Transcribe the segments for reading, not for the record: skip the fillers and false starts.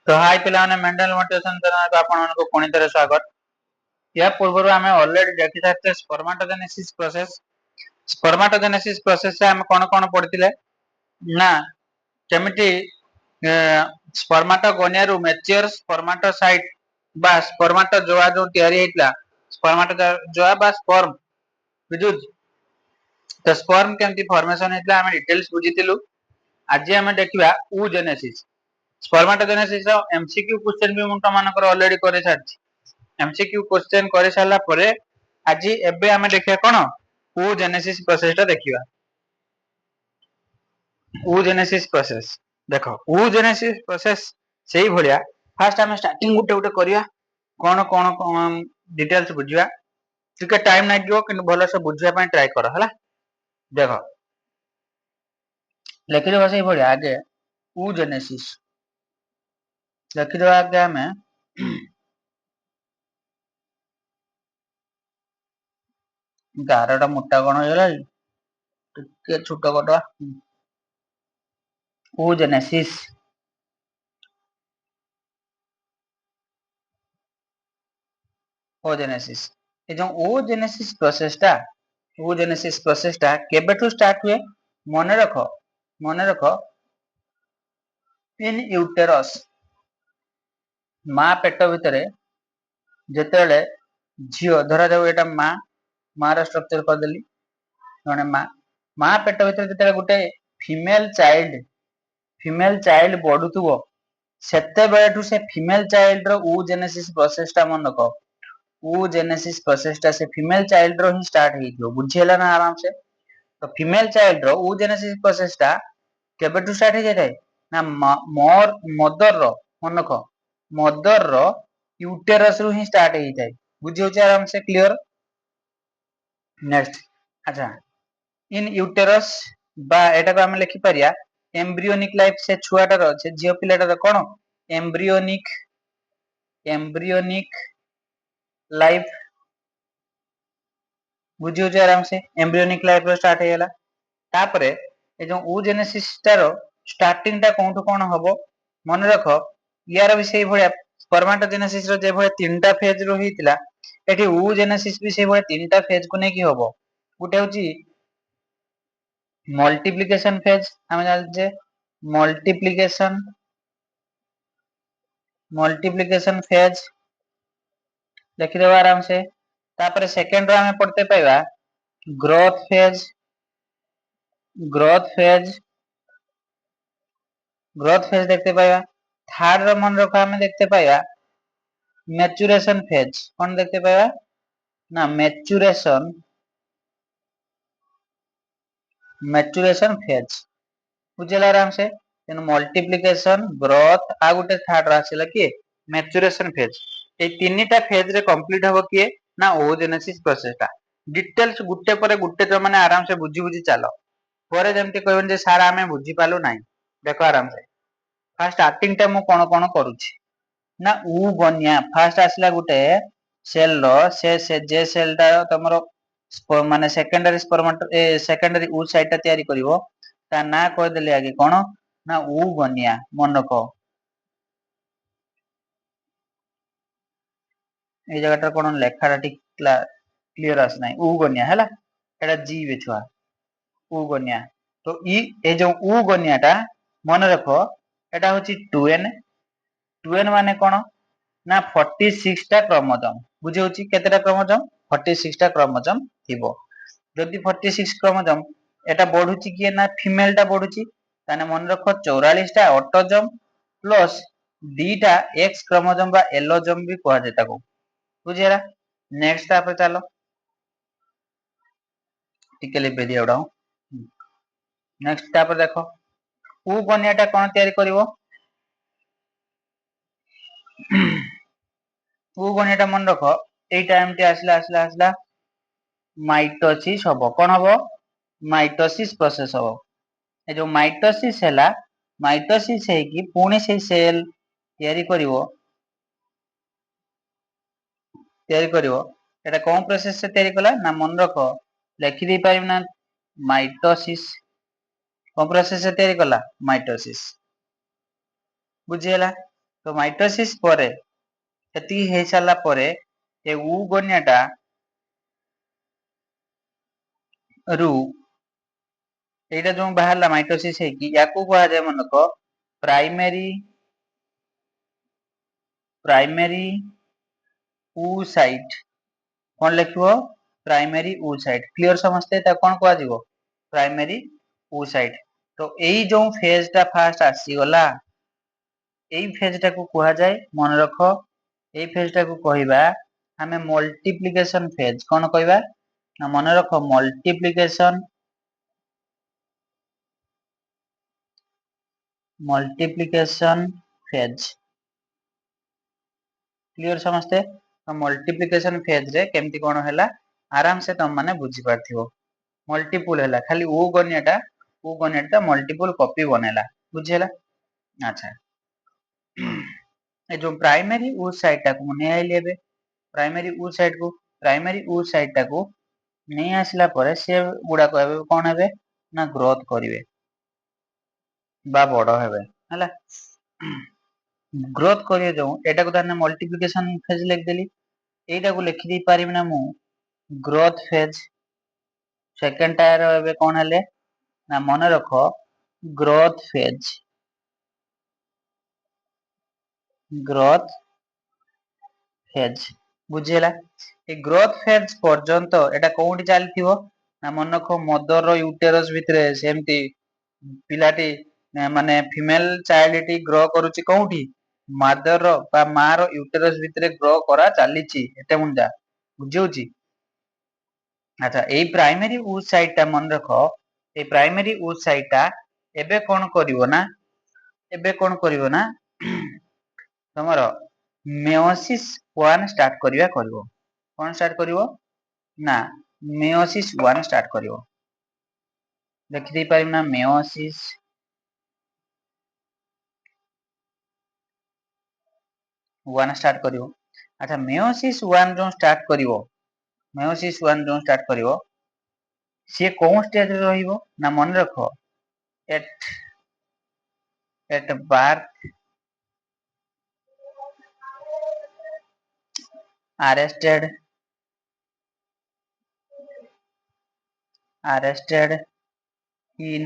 तो हाय पिलाने mental motivation channel को आपण मानको पुणी थे स्वागत। या पूर्व आम ऑलरेडी देखि सारे स्पर्माटोजेनेसिस प्रोसेस। स्पर्माटोजेनेसिस प्रोसेस से आम कौन कौन पढ़ते ना केमिटी स्पर्माटोगोनिया रु मैच्योर स्पर्माटोसाइट बा स्पर्माटोजोआ जो तयारी हेतला स्पर्माटोजोआ बा स्पर्म बुझुज तो स्पर्म केमती फॉर्मेशन हेतला हम डिटेल्स बुझितिलु। आज हम देखिबा oogenesis स्पर्माटोजेनेसिस एमसीक्यू क्वेश्चन भी मुंटा मानकर ऑलरेडी करे सारछि। एमसीक्यू क्वेश्चन करे सारला परे आज एबे हम देखिया कोन oogenesis प्रोसेस ता देखिबा। oogenesis प्रोसेस देखो oogenesis प्रोसेस सेही भलिया फर्स्ट हम स्टार्टिंग गुटे गुटे करिया कोन कोन डिटेल्स बुझिया ठीक टाइम लागियो किंतु भलो से बुझिया पय ट्राई करो हला। देखो लेखि देबा सेही भलिया आगे oogenesis लिखि देबा आगे हमें गारटा मोटा कोन होयला टिके छोटा कोटा oogenesis oogenesis ए जो oogenesis प्रोसेस टा केबेठु स्टार्ट हुए मने रखो इन यूटेरस मां पेट भितरे जेतेले झियो धरा जाऊ एटा मां रा स्ट्रक्चर कर देली माने मां पेट भितरे जेतेले गुटे फीमेल चाइल्ड बढुतुबो सेते बेलेठु से फीमेल चाइल्ड रो oogenesis प्रोसेस टा मन रखो oogenesis प्रोसेस टा से फीमेल चाइल्ड रो ही स्टार्ट हेइथो बुझियला ना आराम से। तो फीमेल चाइल्ड रो oogenesis प्रोसेस टा केबेठु स्टार्ट हे जाय ना मदर रो मन रखो मदर रो यूटेरस रु ही स्टार्ट हे जाय बुझि होछ आराम से क्लियर। नेक्स्ट अच्छा इन यूटेरस बा एटा को हम लिखि परिया एम्ब्रियोनिक लाइफ से छुआटा रो छे जियो पिलाटा रो कोन एम्ब्रियोनिक लाइफ बुझि होछ आराम से एम्ब्रियोनिक लाइफ रो स्टार्ट हे गेला। तापरे ए जो oogenesis टारो स्टार्टिंग टा कोंठु कोन हबो मन रखो यार भी सेही भलिया स्पर्माटोजेनेसिस रो जे भलिया तीनटा फेज रो हितला एठी oogenesis भी सेही भलिया तीनटा फेज को ने की हबो गुटे होची मल्टीप्लिकेशन फेज हम जान जे मल्टीप्लिकेशन फेज लिखि देबा आराम से। तापरे सेकंड रो हम पढ़ते पाइबा ग्रोथ फेज देखते पाइबा। थर्ड रो मन रखो हम देखते पाइबा मैच्योरेशन फेज कोन देखते पाइबा ना मैच्योरेशन फेज बुझेला आराम से तेन मल्टीप्लिकेशन ग्रोथ आ गुटे थर्ड आसीला कि मैच्योरेशन फेज ए तीनटा फेज रे कंप्लीट हबो कि ना oogenesis प्रोसेस टा डिटेल्स गुटे परे गुटे जो माने आराम से बुझी चलो परे जेमति कहबन जे सारा हमें बुझी पालो नाही। देखो आराम से फर्स्ट स्टार्टिंग टा मु कोन करूची ना oogonia फर्स्ट आसीला गुटे सेल रो से जे सेल टा तमरो माने सेकेंडरी ऊ साइड ता तयारी करिवो ता ना कह देले आगे कोन ना oogonia मन रखो ए जगह कोन लेखाटा ठीक क्लियर आस नाही oogonia हैला एटा जी बेछुआ oogonia तो ए जो oogonia टा मन रखो एटा होची 2n माने कोन ना 46 टा क्रोमोसोम बुझे होची केतेटा क्रोमोसोम 46 टा क्रोमोसोम थिबो जदि 46 क्रोमोसोम एटा बढ़ुची कि ना फीमेल टा बढ़ुची ताने मन रखो 44 टा ऑटोसोम प्लस दीटा एक्स क्रोमोसोम बा एलोसोम भी कहा जाता को बुझेला। नेक्स्ट तापर चलो टिके लिबे दियाडा नेक्स्ट तापर देखो oogonia टा कोन तयारी करिवो oogonia टा मन रखो ए टाइम टे आसला माइटोसिस हबो कोन हबो माइटोसिस प्रोसेस हबो ए जो माइटोसिस हैला माइटोसिस है कि पुणी से सेल तयारी करिवो एटा कोन प्रोसेस से तयारी कला ना मन रखो लिखि दे पारिम ना माइटोसिस कोन प्रोसेस से तयारी कला माइटोसिस बुझियला। तो माइटोसिस परे एति हे साला परे ए ऊगनियाटा रु एटा जो बाहरला माइटोसिस है कि याकू कहा जाय मनक प्राइमरी oocyte कौन लिखिबो प्राइमरी oocyte क्लियर समझते ता कौन कहा जीवो प्राइमरी oocyte तो एई जो फेज टा फास्ट आसी गला एई फेज टा को कहा जाय मन रखो एई फेज टा को कहिबा हमें मल्टीप्लिकेशन फेज कौन कहिबा ना मन रखो मल्टीप्लिकेशन फेज क्लियर समझते तो मल्टीप्लिकेशन फेज रे केमती कोन हैला आराम से तुम माने बुझी पारथिबो मल्टीपल हैला खाली ओ गनियाटा मल्टीपल कॉपी बनेला बुझेला अच्छा ए जो प्राइमरी ऊ साइट टा को नै आइले बे प्राइमरी ऊ साइट टा को नै आसला परे से गुडा कहबे कोन हेबे ना ग्रोथ करिवे बा बडो हेबे हैला ग्रोथ करिए जो एटा को ताने मल्टीप्लिकेशन फेज लिख देली एटा को लिखि दी पारिम ना मु ग्रोथ फेज सेकंड टायर हेबे कोन हेले ना मन रखो ग्रोथ फेज बुझेला ए ग्रोथ फेज पर्यंत एटा कोउठी चलथिबो ना मन रखो मदर रो यूटेरस भितरे सेमती पिलाटी माने फीमेल चाइल्ड ग्रो करूची कोउठी मदर रो बा मा रो यूटेरस भितरे ग्रो करा चालीची एते मुंडा बुझौची अच्छा ए प्राइमरी oocyte टा मन रखो ए प्राइमरी oocyte टा एबे कोन करिवो ना तमरो मेयोसिस 1 स्टार्ट करिवो कोन स्टार्ट करिवो ना मेयोसिस 1 स्टार्ट करिवो लिखि दे पारिम ना मेयोसिस 1 स्टार्ट करिवो अच्छा मेयोसिस 1 जो स्टार्ट करिवो से कोन स्टेज रे रहिवो ना मन रखो at birth arrested in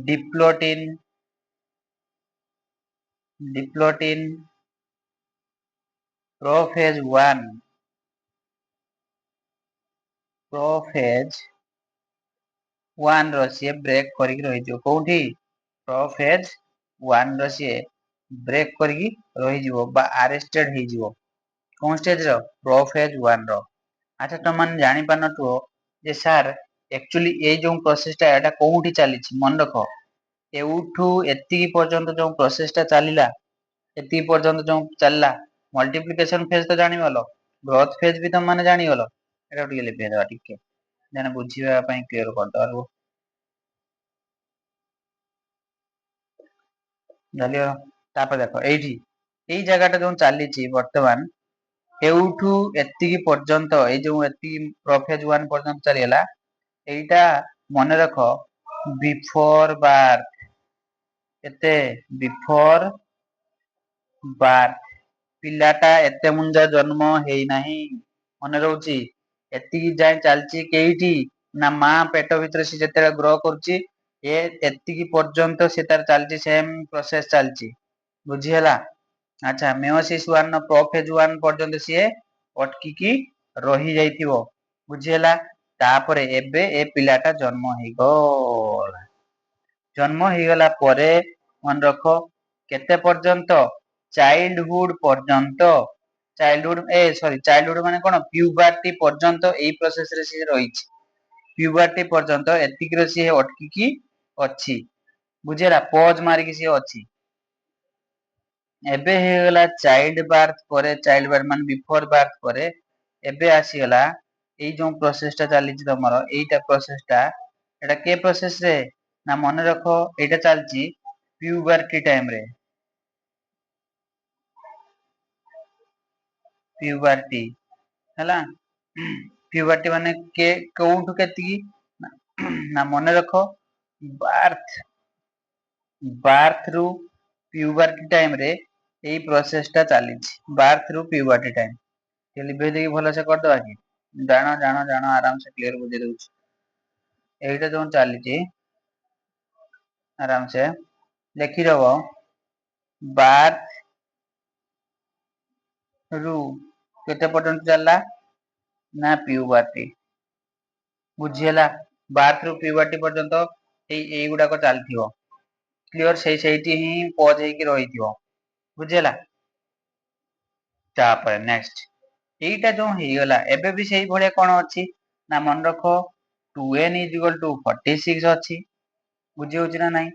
diplotin prophase 1 रो से ब्रेक करिक रहि जो कोठी प्रोफेज 1 रो से ब्रेक करिक रहि जीवो बा अरेस्टेड हे जीवो कोन स्टेज रो प्रोफेज 1 रो अच्छा तो मन जानि पानटो जे सर एक्चुअली ए जो प्रोसेस टा एटा कोठी चली छी मन रखो एउठू एति पर्यंत जो प्रोसेस टा चलीला एति पर्यंत जो चलला मल्टीप्लिकेशन फेज तो जानि वालो ग्रोथ फेज भी तो माने जानि वालो एटा टिके लिखि देबा टिके जाने बुझिबा पई क्लियर कर दरबो जालियो तापर देखो एठी एई जगह टा जो चली छी वर्तमान एउठू एति पर्यंत ए जो एति प्रोफेज 1 पर्यंत चलीला एटा मने रखो बिफोर बार्थ एते बिफोर बार्थ पिलाटा एते मुंजा जन्म हेई नाही मने रहउची एति जाय चलची केइठी ना मा पेट भीतर से जते ग्रो करची ए एति पर्यंत से तार चलची सेम प्रोसेस चलची बुझी हला अच्छा मेयोसिस 1 न प्रोफेज 1 पर्यंत से अटकी की रही जाइथिबो बुझी हला तापरे एबे ए पिलाटा जन्म हेई गला जन्म हेई गला परे मन रखो केते पर्यंत चाइल्डहुड माने कोन प्यूबर्टी पर्यंत एई प्रोसेस रे से रहिछि प्यूबर्टी पर्यंत एतिक रे से अटकी की अछि बुझेला पॉज मारी की से अछि एबे हे गला चाइल्ड बार्थ मान बिफोर बार्थ परे एबे आसी गला एई जो प्रोसेस टा चली छि तमरो एईटा प्रोसेस टा एटा के प्रोसेस रे ना मन रखो एटा चलची प्यूबर्टी टाइम रे प्यूबर्टी हला प्यूबर्टी माने के कोउठु केति ना मन रखो बार्थ रु प्यूबर्टी टाइम रे এই প্রসেসটা চালিছি বার্থ রু পিউবর্টি টাইম ଟିକେ ଲିଭେଇ ଦେଇକି ଭଲସେ କରିଦବା କି ଜାଣ ଜାଣ ଜାଣ ଆରାମସେ କ୍ଲିୟର ବୁଝେଇ ଦଉଛି ଏଇଟା ଯୋଉ ଚାଲିଛି ଆରାମସେ ଲେଖିଦବ ବାର୍ଥ ରୁ କେତେ ପର୍ଯ୍ୟନ୍ତ ଚାଲିଲା ନା ପିଉବର୍ଟି ବୁଝିହେଲା ବାର୍ଥ ରୁ ପିଉବର୍ଟି ପର୍ଯ୍ୟନ୍ତ ଏଇଗୁଡାକ ଚାଲିଥିବ କ୍ଲିୟର ସେଇଠି ହିଁ ପଜ ହେଇକି ରହିଥିବ ବୁଝିହେଲା ତାପରେ ନେକ୍ସଟ ଏଇଟା ଯୋଉ ହେଇଗଲା ଏବେ ବି ସେଇ ଭଳିଆ କଣ ଅଛି ନା ମନେ ରଖ 2n is equal to 46 ଅଛି ବୁଝି ହଉଛି ନା ନାଇଁ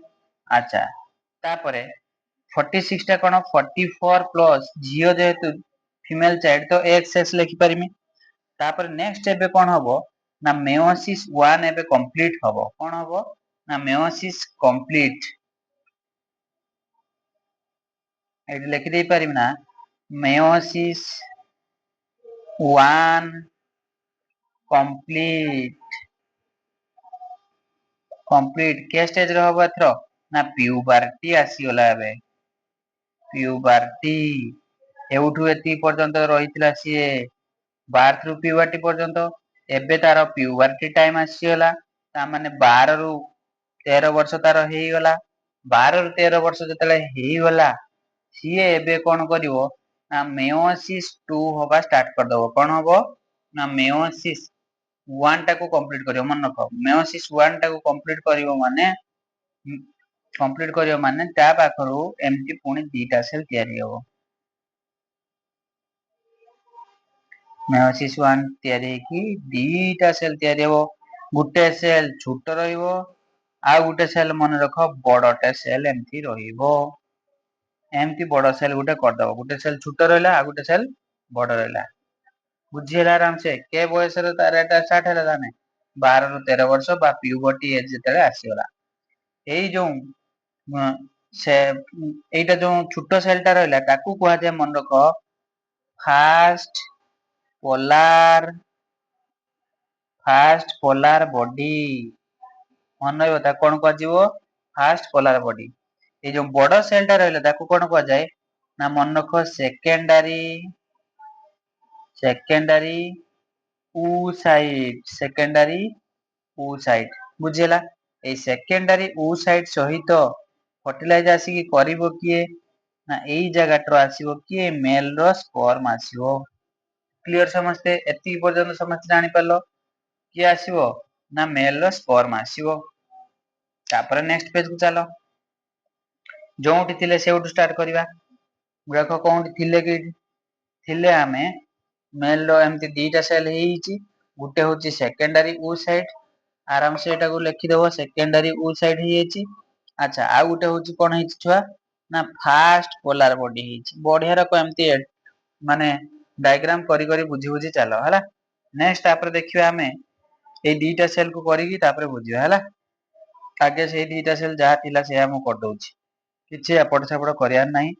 ଆଚ୍ଛା ତାପରେ 46 ଟା କଣ 44 ପ୍ଲସ୍ ଝିଅ ଯେହେତୁ ଫିମେଲ ଚାଇଲ୍ଡ ତ ଏକ୍ସଏସ୍ ଲେଖିପାରିମି ତାପରେ ନେକ୍ସଟ ଏବେ କଣ ହବ ନା meiosis 1 ଏବେ କମ୍ପ୍ଲିଟ ହବ କଣ ହବ ନା meiosis କମ୍ପ୍ଲିଟ ଏଠି ଲେଖି ଦେଇ ପାରିବି ନା meiosis 1 କମ୍ପ୍ଲିଟ କେ ଷ୍ଟେଜ ରେ ହବ ଏଥର ନା ପିଉବର୍ଟି ଆସିଗଲା ଏବେ ପିଉବର୍ଟି ଏଉଠୁ ଏତିକି ପର୍ଯ୍ୟନ୍ତ ରହିଥିଲା ସିଏ ବାର୍ଥ ରୁ ପିଉବର୍ଟି ପର୍ଯ୍ୟନ୍ତ ଏବେ ତାର ପିଉବର୍ଟି ଟାଇମ ଆସିଗଲା ତା ମାନେ 12 ରୁ 13 ବର୍ଷ ତାର ହେଇଗଲା 12 ରୁ 13 ବର୍ଷ ଯେତେବେଳେ ହେଇଗଲା ସିଏ ଏବେ କଣ କରିବ ନା meiosis 2 ହବା ଷ୍ଟାର୍ଟ କରିଦବ କଣ ହବ ନା meiosis 1 ଟାକୁ କମ୍ପ୍ଲିଟ କରିବ ମନେ ରଖ meiosis 1 ଟାକୁ କମ୍ପ୍ଲିଟ କରିବ ମାନେ ତା ପାଖରୁ ଏମିତି ପୁଣି ଦିଟା ସେଲ ତିଆରି ହବ meiosis 1 ତିଆରି ହେଇକି ଦିଟା ସେଲ ତିଆରି ହବ ଗୋଟେ ସେଲ ଛୋଟ ରହିବ ଆଉ ଗୋଟେ ସେଲ ମନେ ରଖ ବଡଟେ ସେଲ ଏମିତି ରହିବ ଏମିତି ବଡ ସେଲ ଗୋଟେ କରିଦବ ଗୋଟେ ସେଲ ଛୋଟ ରହିଲା ଆଉ ଗୋଟେ ସେଲ ବଡ ରହିଲା ବୁଝିହେଲା ଆରାମସେ କେ ବୟସରେ ତାର ଏଟା ଷ୍ଟାର୍ଟ ହେଲା ତାନେ 12 ରୁ 13 ବର୍ଷ ବା ପିଉବର୍ଟି ଏଜ ଯେତେବେଳେ ଆସିଗଲା ଏଇ ଯୋଉ ସେ ଏଇଟା ଯୋଉ ଛୋଟ ସେଲ ଟା ରହିଲା ତାକୁ କୁହାଯାଏ ମନେ ରଖ ଫାଷ୍ଟ ପୋଲାର ବଡି ମନେ ରହିବ ତାକୁ କଣ କୁହାଯିବ ଫାଷ୍ଟ ପୋଲାର ବଡି ଏଇ ଯୋଉ ବଡ ସେଲ ଟା ରହିଲା ତାକୁ କଣ କୁହାଯାଏ ନା ମନେ ରଖ ସେକେଣ୍ଡାରୀ oocyte ବୁଝିହେଲା ଏଇ ସେକେଣ୍ଡାରୀ oocyte ସହିତ ଫର୍ଟିଲାଇଜ ଆସିକି କରିବ କିଏ ନା ଏଇ ଜାଗାଟାରୁ ଆସିବ କିଏ ମେଲ ର ସ୍ପର୍ମ ଆସିବ କ୍ଲିୟର ସମସ୍ତେ ଏତିକି ପର୍ଯ୍ୟନ୍ତ ସମସ୍ତେ ଜାଣିପାରିଲ କିଏ ଆସିବ ନା ମେଲ ର ସ୍ପର୍ମ ଆସିବ ତାପରେ ନେକ୍ସଟ ପେଜ କୁ ଚାଲ ଯୋଉଠି ଥିଲେ ସେଇଠୁ ଷ୍ଟାର୍ଟ କରିବା ଦେଖ କୋଉଠି ଥିଲେ ଆମେ ମେଲ ର ଏମିତି ଦିଟା ସେଲ ହେଇଯାଇଛି ଗୋଟେ ହଉଛି ସେକେଣ୍ଡାରୀ oocyte ଆରାମସେ ଏଟାକୁ ଲେଖିଦବ ସେକେଣ୍ଡାରୀ oocyte ହେଇଯାଇଛି ଆଚ୍ଛା ଆଉ ଗୋଟେ ହଉଛି କଣ ହେଇଛି ଛୁଆ ନା ଫାଷ୍ଟ ପୋଲାର ବଡି ହେଇଛି ବଢିଆ ରକମ ଏମିତି ମାନେ ଡାଇଗ୍ରାମ କରି କରି ବୁଝି ଚାଲ ହେଲା ନେକ୍ସଟ ତାପରେ ଦେଖିବା ଆମେ ଏଇ ଦିଟା ସେଲ କୁ କରିକି ତାପରେ ବୁଝିବା ହେଲା ଆଗେ ସେଇ ଦିଟା ସେଲ ଯାହା ଥିଲା ସେଇଆ ମୁଁ କରିଦଉଛି କିଛି ଏପଟ ସେପଟ କରିବାର ନାହିଁ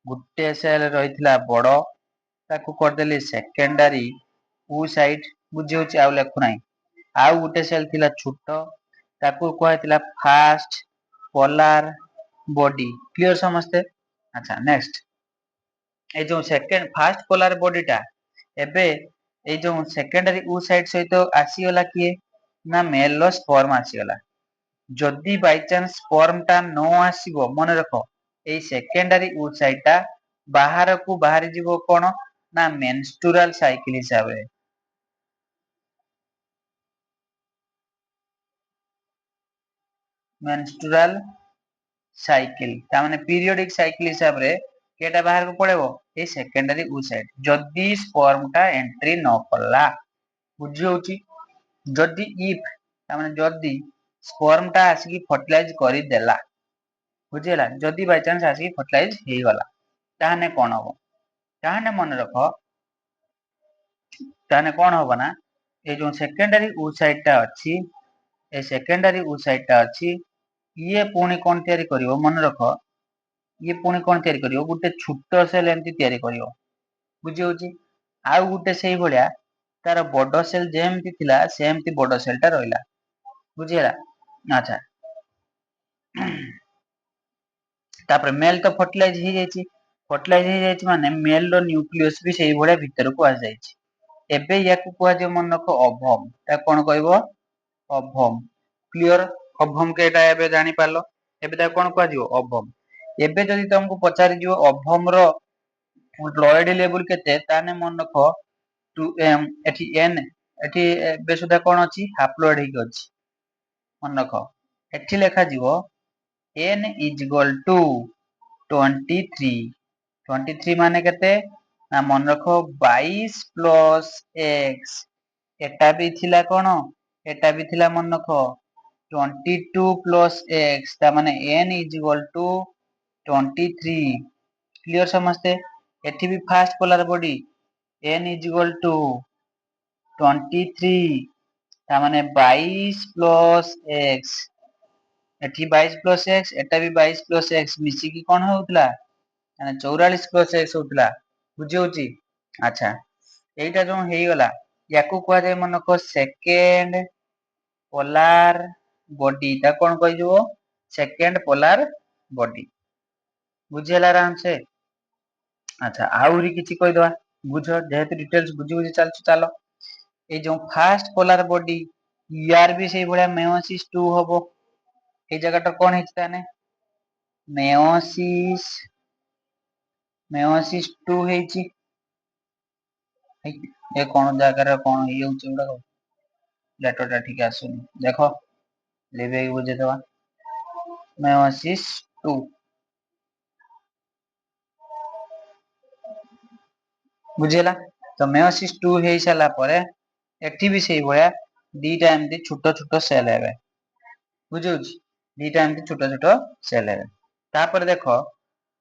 ଗୋଟେ ସେଲ ରହିଥିଲା ବଡ ତାକୁ କରିଦେଲି ସେକେଣ୍ଡାରୀ oocyte ବୁଝି ହଉଛି ଆଉ ଲେଖୁନାହିଁ ଆଉ ଗୋଟେ ସେଲ ଥିଲା ଛୋଟ ତାକୁ କୁହାଯାଇଥିଲା ଫାଷ୍ଟ ପୋଲାର ବଡି କ୍ଲିୟର ସମସ୍ତେ ଆଚ୍ଛା ନେକ୍ସଟ ଏଇ ଯୋଉ ଫାଷ୍ଟ ପୋଲାର ବଡି ଟା ଏବେ ଏଇ ଯୋଉ ସେକେଣ୍ଡାରୀ oocyte ସହିତ ଆସିଗଲା କିଏ ନା ମେଲ ର ସ୍ପର୍ମ ଆସିଗଲା ଯଦି ବାଇଚାନ୍ସ ସ୍ପର୍ମ ଟା ନ ଆସିବ ମନେ ରଖ ଏଇ ସେକେଣ୍ଡାରୀ oocyte ଟା ବାହାରକୁ ବାହାରି ଯିବ କଣ ନା ମେନଷ୍ଟ୍ରୁରାଲ ସାଇକେଲ ହିସାବରେ ମେନଷ୍ଟ୍ରୁରାଲ ସାଇକେଲ ତା ମାନେ ପିରିୟଡିକ ସାଇକେଲ ହିସାବରେ କେଟା ବାହାରକୁ ପଳେଇବ ଏଇ ସେକେଣ୍ଡାରୀ oocyte ଯଦି ସ୍ପର୍ମ ଟା ଏଣ୍ଟ୍ରି ନ କଲା ବୁଝି ହଉଛି ଯଦି ଇଫ ତାମାନେ ଯଦି ସ୍ପର୍ମ ଟା ଆସିକି ଫର୍ଟିଲାଇଜ କରିଦେଲା ବୁଝିହେଲା ଯଦି ବାଇଚାନ୍ସ ଆସିକି ଫର୍ଟିଲାଇଜ ହେଇଗଲା ତାହେଲେ କଣ ହବ ତାହେଲେ ମନେ ରଖ ତାହେଲେ କଣ ହବ ନା ଏଇ ଯୋଉ ସେକେଣ୍ଡାରୀ oocyte ଟା ଅଛି ଏ ସେକେଣ୍ଡାରୀ oocyte ଟା ଅଛି ଇଏ ପୁଣି କଣ ତିଆରି କରିବ ମନେ ରଖ ଇଏ ପୁଣି କଣ ତିଆରି କରିବ ଗୋଟେ ଛୋଟ ସେଲ ଏମିତି ତିଆରି କରିବ ବୁଝି ହଉଛି ଆଉ ଗୋଟେ ସେଇଭଳିଆ ତାର ବଡ ସେଲ ଯେମିତି ଥିଲା ସେମିତି ବଡ ସେଲ ଟା ରହିଲା ବୁଝିହେଲା ଆଚ୍ଛା ତାପରେ ମେଲ ତ ଫର୍ଟିଲାଇଜ ହେଇଯାଇଛି फर्टिलाइज हो जाइछि माने मेल रो न्यूक्लियस भी सेही भलिया भितर को आ जाइछि एबे याकु कुआ जे मन रखो ओवम ता कोन कहबो ओवम क्लियर ओवम केटा एबे जानि पालो एबे ता कोन कुआ जिवो ओवम एबे जदि तुमको पचारि जिवो ओवम रो फ्लूइड लेवल केते ताने मन रखो 2m एठी n एठी एबे सुदा कोन अछि हाप्लॉइड हिक अछि मन रखो एठी लेखा जिवो n is equal to 23 23 माने केते ना मन रखो 22 प्लस x एटा भी थिला कोन एटा भी थिला मन रखो 22 प्लस x ता माने n is equal to 23 clear समझते एठी भी fast polar body n is equal to 23 ता माने 22 प्लस x एठी 22 प्लस x एटा भी 22 प्लस x मिसी की कोन होउतला माने 44 प्लस x होउतला बुझी होची अच्छा एटा जो हेई गला याकू कुआ जाय मन को सेकंड पोलर बॉडी ता कोन कहि जबो सेकंड पोलर बॉडी बुझेला आराम से अच्छा आउरी किछि कहि दवा बुझो जेहेतु डिटेल्स बुझी बुझी चलो ए जो फास्ट पोलर बॉडी यार भी सेही भलिया मेयोसिस 2 होबो ए जगह कोन हेछि ताने मेयोसिस 2 हेछि ए कोन जगह रे कोन हे होछि उडा लेटर ता ठीक आसुनी देखो लेबे बुझे दवा मेयोसिस 2 बुझेला तो मेयोसिस 2 हेइ साला परे एठी भी सेही भलिया दीटा एमती छोटो छोटो सेल हेबे बुझुछ दीटा एमती छोटो छोटो सेल हेबे तापर देखो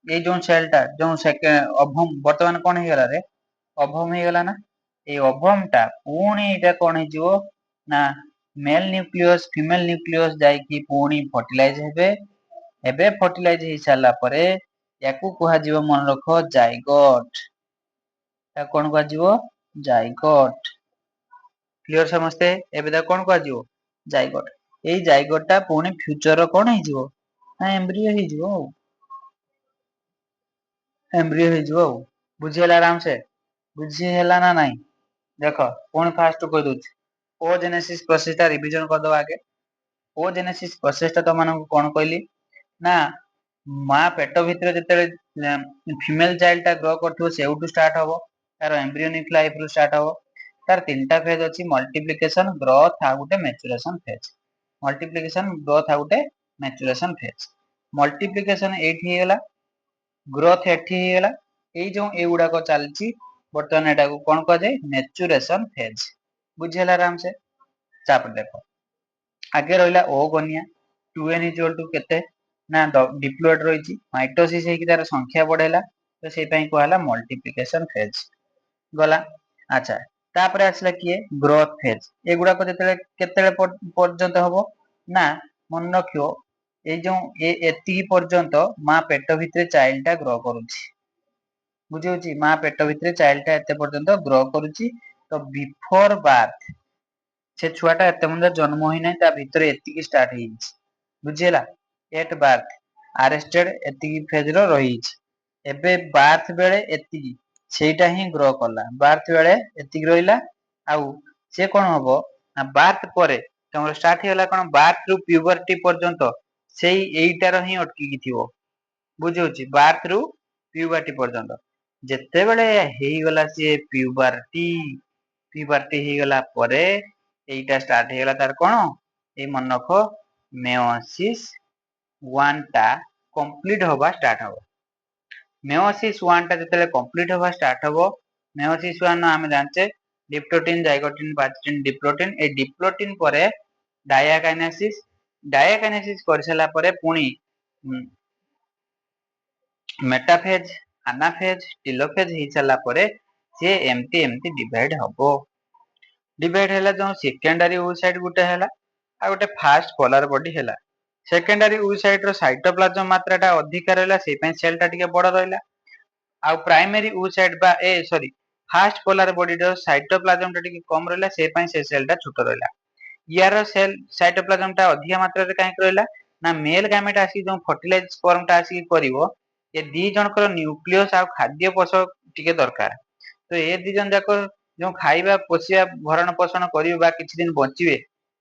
ए जो सेल टा जो सेकंड अभम वर्तमान कोन हे गला रे अभम हे गला ना ए अभम टा पूणी एटा कोन हे जिवो ना मेल न्यूक्लियस फीमेल न्यूक्लियस जाई की पूणी फर्टिलाइज हेबे एबे फर्टिलाइज हे साला परे याकू कुहा जिवो मन रखो जाइगोट ता कोन कुहा जिवो जाइगोट क्लियर समझते एबे ता कोन कुहा जिवो जाइगोट एई जाइगोट टा पूणी फ्यूचर रो कोन हे जिवो ना एम्ब्रियो हे जिवो एम्ब्रियो हे जिवो बुझियला आराम से बुझी हैला ना नाही देखो पूणी फास्ट कहि दोछि ओजेनेसिस प्रोसेस ता रिवीजन कर दो आगे ओजेनेसिस प्रोसेस ता तो मानको कोन कहली ना मा पेट भितर जते फीमेल चाइल्ड टा ग्रो करथो सेउटू स्टार्ट हबो तार एम्ब्रियोनिक लाइफ रु स्टार्ट हबो तार तीनटा फेज अछि मल्टीप्लिकेशन ग्रोथ आ गुटे मैच्योरेशन फेज मल्टीप्लिकेशन ग्रोथ आ गुटे मैच्योरेशन फेज मल्टीप्लिकेशन एठी हेला ग्रोथ एठी हेला एई जो एगुडा को चलची बर्तमान एटा को कोन कह जाय मैच्योरेशन फेज बुझियला आराम से चाप देखो आगे रहला ओ गनिया 2n = केते ना डिप्लॉयड रहिछि माइटोसिस हे कि तार संख्या बढ़ेला तो सेई पई कहला मल्टीप्लिकेशन फेज गला अच्छा तापरे आसला किए ग्रोथ फेज एगुडा को जते केते पर्यंत हबो ना मन रखियो ए जो एति पर्यंत मा पेट भितरे चाइल्ड टा ग्रो करूछि बुझियोछि मा पेट भितरे चाइल्ड टा एते पर्यंत ग्रो करूछि तो बिफोर बार्थ से छुआटा एते मुंडा जन्म होई नै ता भितरे एति की स्टार्ट हेइ बुझियला एट बार्थ अरेस्टेड एति की फेज रो रहिछि एबे बार्थ बेले एति सेटा ही ग्रो करला बार्थ बेले एति रहिला आउ से कोन हबो ना बार्थ परे तमर स्टार्ट हेला कोन बार्थ रु प्यूबर्टी पर्यंत सेई एइटा रो ही अटकी की थिवो बुझियोछि बार्थ रु प्यूबर्टी पर्यंत जेते बेले हेई गला से प्यूबर्टी हे गला परे एइटा स्टार्ट हे गला तार कोन ए मन रखो मेयोसिस 1 टा कंप्लीट होबा स्टार्ट हो मेयोसिस 1 टा जते कंप्लीट होबा स्टार्ट हो मेयोसिस 1 हम जानचे डिप्लोटिन जाइगोटिन पार्टिन डिप्लोटिन ए डिप्लोटिन परे डायाकाइनेसिस करसला परे पुनी मेटाफेज एनाफेज टेलोफेज हे चला परे से एमटी डिवाइड हबो डिवाइड हैला जो सेकेंडरी oocyte गुटे हैला आ गुटे फास्ट पोलर बॉडी हैला सेकेंडरी oocyte रो साइटोप्लाज्म मात्रा टा अधिक रहला से पय सेल टा टिके बड़ रहला आ प्राइमरी oocyte बा सॉरी फास्ट पोलर बॉडी रो साइटोप्लाज्म टा टिके कम रहला से पय से सेल टा छोटो रहला यार सेल साइटोप्लाज्म टा अधिक मात्रा रे काहे रहला ना मेल गैमेट आसी जो फर्टिलाइज स्पर्म टा आसी करिवो ए दी जनकर न्यूक्लियस आ खाद्य पोषक टिके दरकार तो ए दी जन जाक जो खाइबा पोषिया भरण पोषण करिबा किछि दिन बचिबे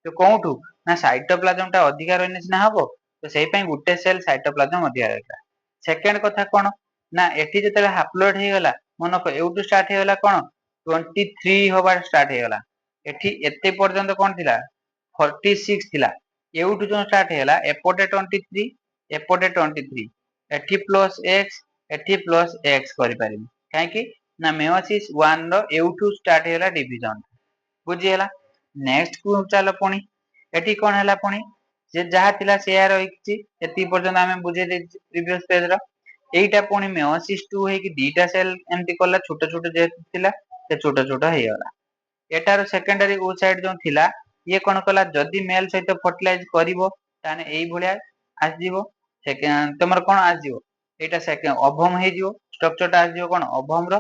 तो कोउठु ना साइटोप्लाज्म टा अधिका रहने सिना हबो तो सेहि पई गुटे सेल साइटोप्लाज्म अधिका रहला सेकंड कथा कोन ना एठी जतले हाप्लोइड हे गला मनक एउटु स्टार्ट हे गला कोन 23 होबार स्टार्ट हे गला एठी एते पर्यंत कोन थिला 46 थिला एउटु जो स्टार्ट हे गला एपोटे 23 एपोटे 23 एठी प्लस x एठी प्लस x करि पारिबी काहे कि ना मेयोसिस 1 रो एउटु स्टार्ट हे गला डिवीजन बुझी हला नेक्स्ट को चलो पुनी एठी कोन हला पुनी जे जहा थिला शेयर होइछि एति पर्यंत हमें बुझे दे प्रीवियस पेज रो एइटा पुनी मेयोसिस 2 हे कि दीटा सेल एमति करला छोट छोट जे थिला से छोट छोट हे गला एटार सेकेंडरी ओ साइड जो थिला ये कोन कला जदी मेल सहित फर्टिलाइज करिवो ताने एई भलिया आस जीवो सेकेंड तमर कोन आस जीवो एटा सेकेंड ओभम हे जीवो स्ट्रक्चर टा आस जीवो कोन ओभम रो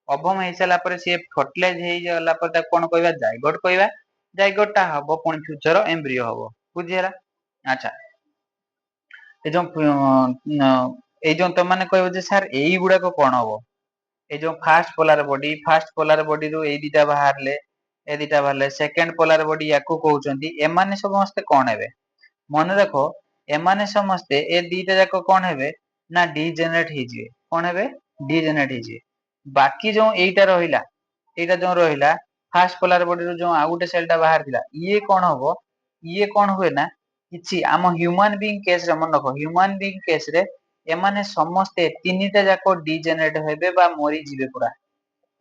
ओभम हे सला पर से फर्टिलाइज हे गला पर ता कोन कहबा जाइगोट कहबा जाइगोट टा हबो पुनी फ्यूचर एम्ब्रियो हबो बुझियला अच्छा ए जो त माने कहबो जे सर एई गुडा को कोन हबो ए जो फास्ट पोलर बॉडी रो ए दिटा बाहरले ए दिटा बाहरले सेकंड पोलर बॉडी याकू कहउचंदी ए माने समस्त कोन हेबे मन रखो ए माने समस्त ए दिटा जाको कोन हेबे ना डीजेनरेट हे जिवे कोन हेबे डीजेनरेट हे जिवे बाकी जो एइटा रहिला फास्ट पोलर बॉडी रो जो आ गुटे सेल टा बाहर थिला ये कोन हबो ये कोन हुए ना किछि आम ह्यूमन बीइंग केस रे मन रखो ह्यूमन बीइंग केस रे ए माने समस्त तीनिटा जाको डीजेनरेट हेबे बा मरि जिवे पुरा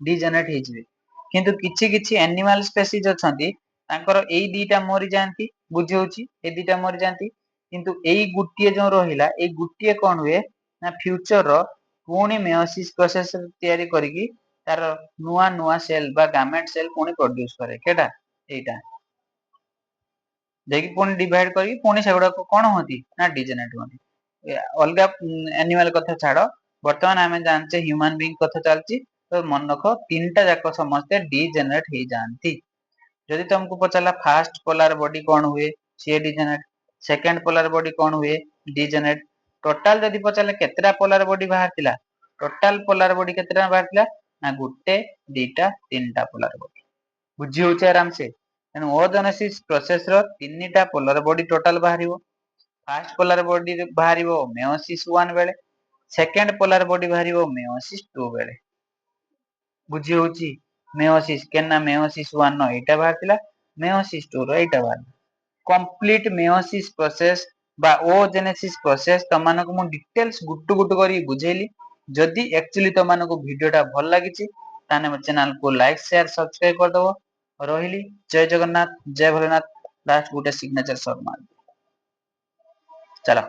डीजेनरेट हे जिवे किंतु किछि किछि एनिमल स्पेसीज अछंती तांकर एई दीटा मरि जानती बुझी होची ए दीटा मरि जानती किंतु एई गुटिए जो रहिला एई गुटिए कोन हुए ना फ्यूचर रो पुनी मेयोसिस प्रोसेस तयारी करिकी तार नुआ नुआ सेल बा गामेट सेल पुनी प्रोड्यूस करे केटा एइटा देखि पुनी डिवाइड करी पुनी सेगुडा को कोन होती ना डीजेनरेट होती अलगा एनिमल कथा छाड़ो वर्तमान हमें जानचे ह्यूमन बीइंग कथा चलची तो मन रखो तीनटा जाको समस्त डीजेनरेट हे जानती जदि तुमको पचाला फास्ट पोलर बॉडी कोन हुए सी डीजेनरेट सेकंड पोलर बॉडी कोन हुए डीजेनरेट टोटल जदि पचाले केतरा पोलर बॉडी बाहर थिला टोटल पोलर बॉडी केतरा बाहर थिला ना गुटे दीटा तीनटा पोलर बॉडी बुझी होचे आराम से एनु ओजेनेसिस प्रोसेस रो तीनटा पोलर बॉडी टोटल बाहरिवो फास्ट पोलर बॉडी बाहरिवो मेयोसिस 1 बेले सेकंड पोलर बॉडी बाहरिवो मेयोसिस 2 बेले बुझी होची मेयोसिस केना मेयोसिस 1 नो एटा बाहर थिला मेयोसिस 2 रो एटा बाहर कंप्लीट मेयोसिस प्रोसेस बा ओजेनेसिस प्रोसेस तमानको मु डिटेल्स गुट्टू गुट्टू करी बुझेली जदि एक्चुअली तमानको वीडियोटा भल लागिची ताने म चैनल को लाइक शेयर सब्सक्राइब कर दबो रहिली जय जगन्नाथ जय भोलेनाथ लास्ट गुटे सिग्नेचर शॉट मार चलो।